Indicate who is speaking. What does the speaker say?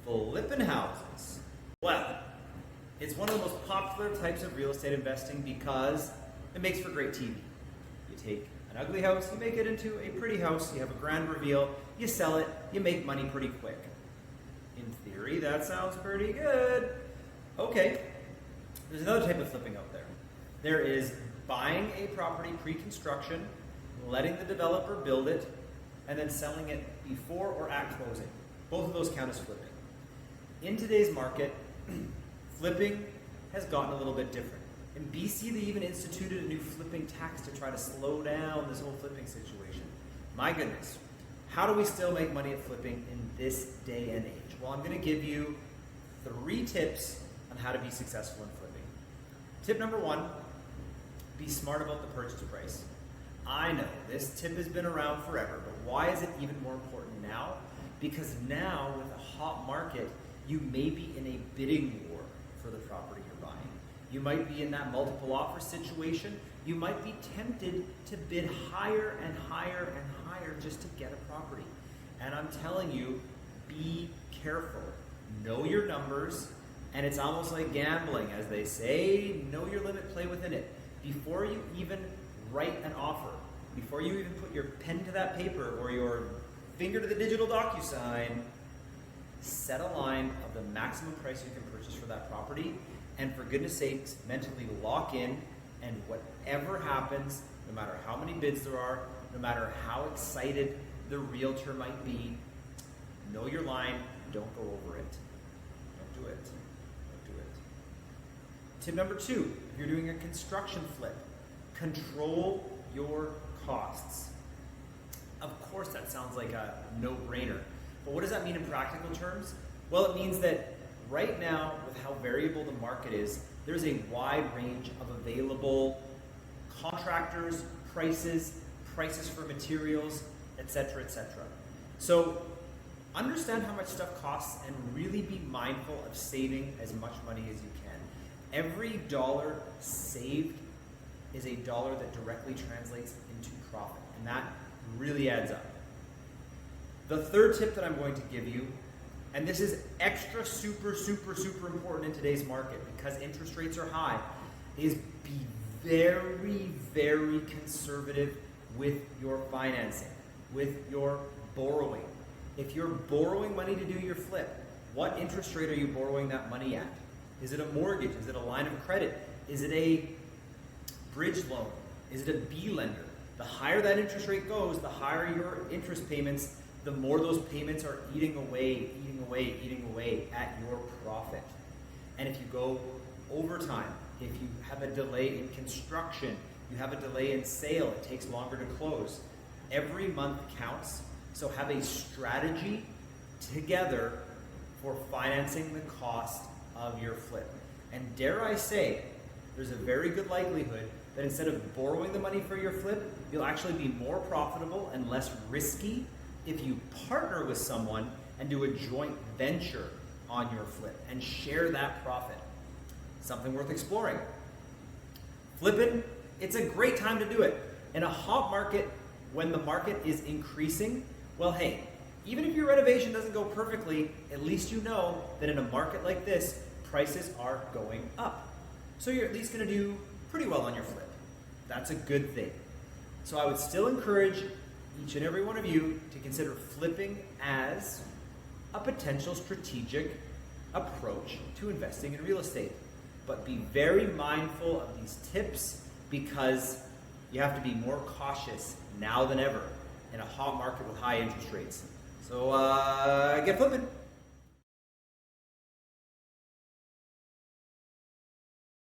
Speaker 1: Flipping houses. Well, it's one of the most popular types of real estate investing because it makes for great TV. You take an ugly house, you make it into a pretty house, you have a grand reveal, you sell it, you make money pretty quick. In theory, that sounds pretty good. Okay, there's another type of flipping out there. There is buying a property pre-construction, letting the developer build it, and then selling it before or at closing. Both of those count as flipping. In today's market, flipping has gotten a little bit different. In BC, they even instituted a new flipping tax to try to slow down this whole flipping situation. My goodness, how do we still make money at flipping in this day and age? Well, I'm going to give you 3 tips on how to be successful in flipping. Tip number 1, be smart about the purchase price. I know this tip has been around forever, but why is it even more important now? Because now, with a hot market, you may be in a bidding war for the property you're buying. You might be in that multiple offer situation. You might be tempted to bid higher and higher and higher just to get a property. And I'm telling you, be careful. Know your numbers, and it's almost like gambling, as they say, know your limit, play within it. Before you even write an offer, before you even put your pen to that paper or your finger to the digital DocuSign, set a line of the maximum price you can purchase for that property, and for goodness sakes, mentally lock in, and whatever happens, no matter how many bids there are, no matter how excited the realtor might be, know your line, don't go over it. Don't do it. Don't do it. Tip number 2, if you're doing a construction flip, control your costs. Of course, that sounds like a no-brainer. But what does that mean in practical terms? Well, it means that right now, with how variable the market is, there's a wide range of available contractors, prices for materials, etc., etc. So understand how much stuff costs and really be mindful of saving as much money as you can. Every dollar saved is a dollar that directly translates into profit, and that really adds up. The 3rd tip that I'm going to give you, and this is extra super important in today's market because interest rates are high, is be very, very conservative with your financing, with your borrowing. If you're borrowing money to do your flip, what interest rate are you borrowing that money at? Is it a mortgage? Is it a line of credit? Is it a bridge loan? Is it a B lender? The higher that interest rate goes, the higher your interest payments, the more those payments are eating away at your profit. And if you go over time, if you have a delay in construction, you have a delay in sale, it takes longer to close. Every month counts, so have a strategy together for financing the cost of your flip. And dare I say, there's a very good likelihood that instead of borrowing the money for your flip, you'll actually be more profitable and less risky if you partner with someone and do a joint venture on your flip and share that profit. Something worth exploring. Flipping, it's a great time to do it. In a hot market, when the market is increasing, well, hey, even if your renovation doesn't go perfectly, at least you know that in a market like this, prices are going up. So you're at least going to do pretty well on your flip. That's a good thing. So I would still encourage each and every one of you to consider flipping as a potential strategic approach to investing in real estate. But be very mindful of these tips because you have to be more cautious now than ever in a hot market with high interest rates. So get flipping.